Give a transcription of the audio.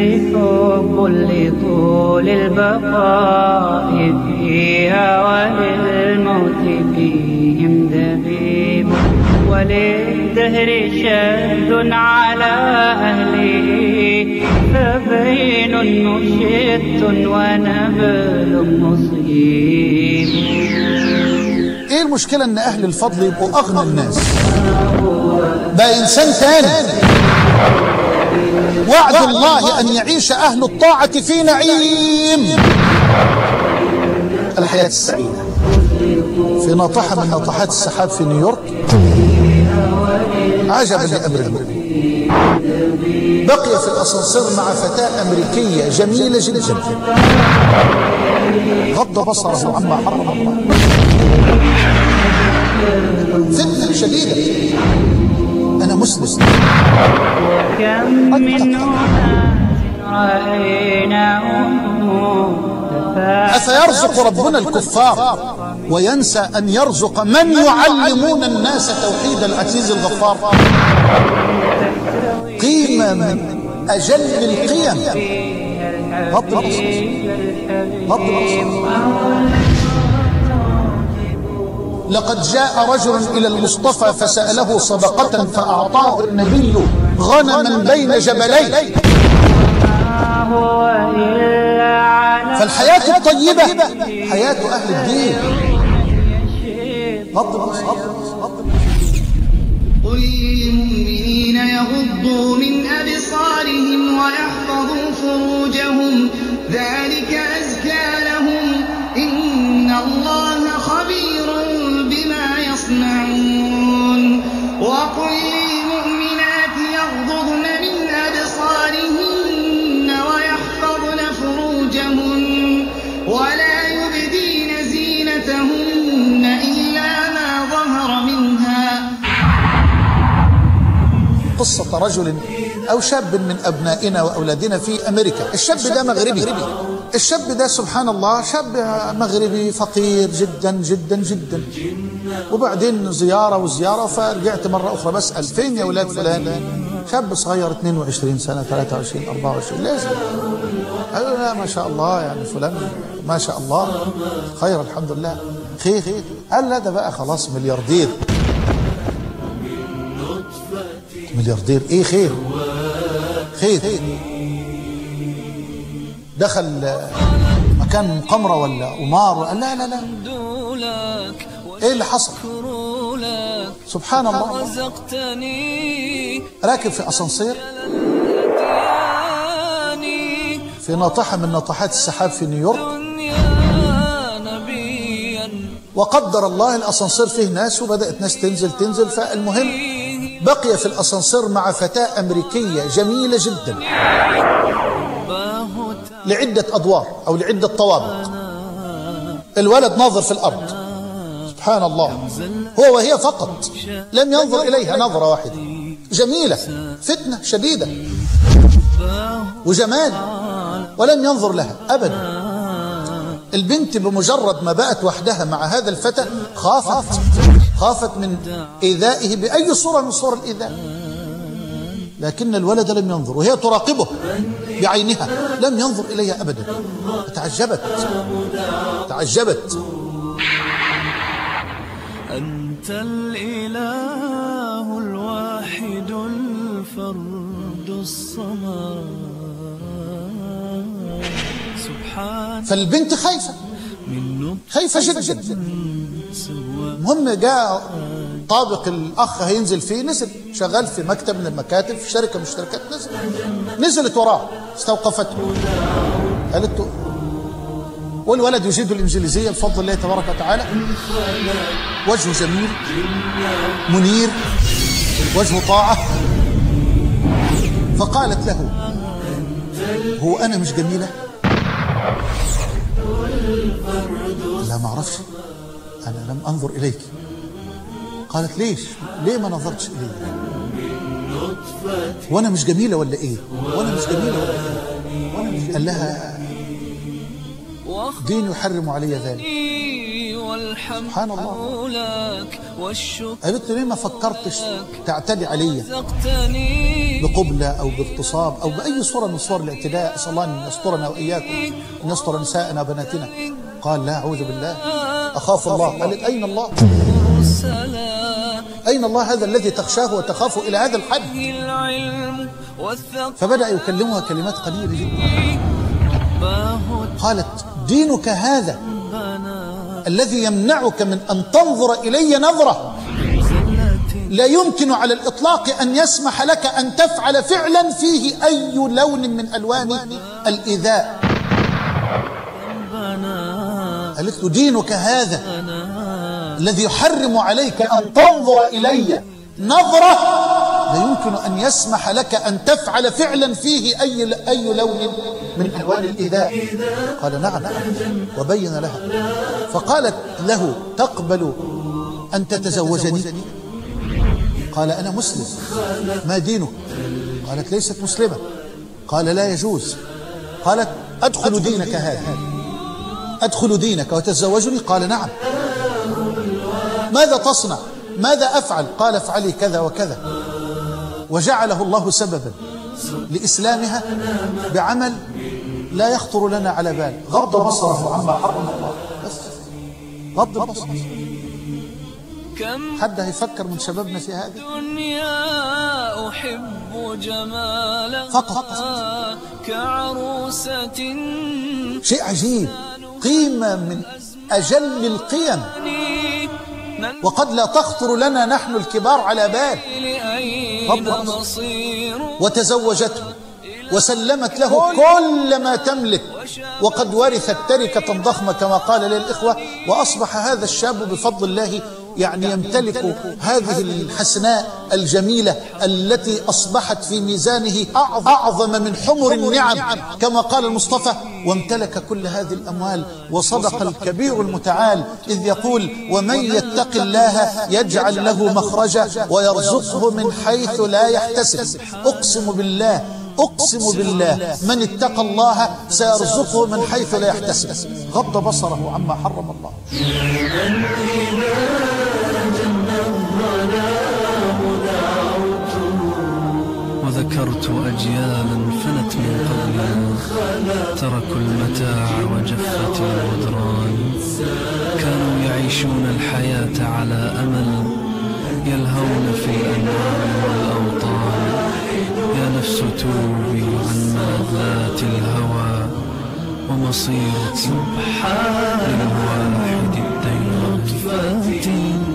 النفس حب لطول البقاء فيها، وللموت فيهم دبيب، وللدهر شد على أهله، فبين مشت ونبل مصيب. ايه المشكلة ان اهل الفضل يبقوا اغنى الناس؟ بقى انسان تاني. وعد الله ان يعيش اهل الطاعة في نعيم الحياة السعيدة. في ناطحة من ناطحات السحاب في نيويورك، عجبا لأمر المؤمن، بقي في الأسانسير مع فتاة أمريكية جميلة جدا، غض بصره عما حرم الله. فتنة شديدة. أنا مسلم. كم من أفيرزق ربنا الكفار وينسى أن يرزق من يعلمون الناس توحيد العزيز الغفار؟ قيمة من أجل القيم. غض البصر. لقد جاء رجل إلى المصطفى فسأله صدقة فأعطاه النبي غنما بين جبلين. فالحياة الطيبة حياة أهل الدين. قل للمؤمنين يغضوا من أبصارهم ويحفظوا فروجهم ذلك أزكى لهم إن الله خبير بما يصنعون. وقل للمؤمنات يغضضن من أبصارهن ويحفظن فروجهن ولا يبدين زينتهن إلا ما ظهر منها. قصة رجل أو شاب من أبنائنا وأولادنا في أمريكا. الشاب ده مغربي. الشاب ده سبحان الله شاب مغربي فقير جدا جدا جدا. وبعدين زيارة فرجعت مرة أخرى بسأل فين يا ولاد فلان؟ شاب صغير 22 سنة 23 24. لازم قالوا لا ما شاء الله يعني فلان ما شاء الله خير الحمد لله خير. قال لا ده بقى خلاص ملياردير. ملياردير ايه خير؟ دخل مكان مقامرة ولا قمار؟ قال لا ايه اللي حصل؟ سبحان الله راكب في اسانسير في ناطحة من ناطحات السحاب في نيويورك، وقدر الله الاسانسير فيه ناس وبدأت ناس تنزل. فالمهم بقي في الاسانسير مع فتاة امريكية جميلة جدا لعدة ادوار او لعدة طوابق. الولد ناظر في الارض سبحان الله، هو وهي فقط، لم ينظر اليها نظرة واحدة. جميلة فتنة شديدة وجمال، ولم ينظر لها ابدا. البنت بمجرد ما بقت وحدها مع هذا الفتى خافت من إيذائه بأي صورة من صور الإيذاء، لكن الولد لم ينظر وهي تراقبه بعينها، لم ينظر إليها أبدا. تعجبت. أنت الإله الواحد الفرد الصمد سبحان. فالبنت خايفة جدا. المهم جاء طابق الأخ هينزل فيه، نزل شغال في مكتب من المكاتب في شركة من الشركات، نزلت وراه استوقفته قالت له، والولد يجيد الإنجليزية بفضل الله تبارك وتعالى، وجهه جميل منير وجهه طاعة. فقالت له هو أنا مش جميلة؟ لا ما أعرفش، أنا لم أنظر إليك. قالت ليه ما نظرتش إلي؟ وأنا مش جميلة ولا إيه؟ قال لها دين يحرم علي ذلك. سبحان الله. قالت لي ليه ما فكرتش تعتدي علي؟ بقبلة أو باغتصاب أو بأي صورة من صور الاعتداء، أسأل الله أن يسترنا وإياكم، أن يستر نساءنا وبناتنا. قال لا، أعوذ بالله، أخاف الله. قالت أين الله؟ أين الله هذا الذي تخشاه وتخاف إلى هذا الحد؟ فبدأ يكلمها كلمات قليلة جدا. قالت دينك هذا الذي يمنعك من أن تنظر إلي نظرة لا يمكن على الإطلاق أن يسمح لك أن تفعل فعلا فيه أي لون من ألوان الإيذاء. قالت له دينك هذا الذي يحرم عليك أن تنظر إلي نظرة لا يمكن أن يسمح لك أن تفعل فعلا فيه أي لون من ألوان الإيذاء. قال نعم، وبين لها. فقالت له تقبل أن تتزوجني؟ قال أنا مسلم. ما دينك؟ قالت ليست مسلمة. قال لا يجوز. قالت أدخل دينك هذا، أدخل دينك وتتزوجني؟ قال نعم. ماذا تصنع؟ ماذا أفعل؟ قال افعلي كذا وكذا. وجعله الله سببا لإسلامها بعمل لا يخطر لنا على بال. غض بصره عما حرم الله، بس غض البصر. حد هيفكر من شبابنا في هذا؟ فقط كعروسة. شيء عجيب، قيمة من أجل القيم، وقد لا تخطر لنا نحن الكبار على بال. وتزوجته وسلمت له كل ما تملك، وقد ورثت تركة ضخمة كما قال لي الإخوة. وأصبح هذا الشاب بفضل الله يعني يمتلك هذه الحسناء الجميلة التي أصبحت في ميزانه أعظم من حمر النعم كما قال المصطفى. وامتلك كل هذه الأموال. وصدق الكبير المتعال إذ يقول ومن يتق الله يجعل له مخرجا ويرزقه من حيث لا يحتسب. أقسم بالله، أقسم بالله، من اتقى الله سيرزقه من حيث لا يحتسب. غض بصره عما حرم الله. وذكرت أجيالا فنت من قبلنا تركوا المتاع وجفت الغدران. كانوا يعيشون الحياة على أمل، يلهون في الأنعام والأوطان. يا نفس توبي عن ملذات الهوى، ومصيرك للواحد الدين.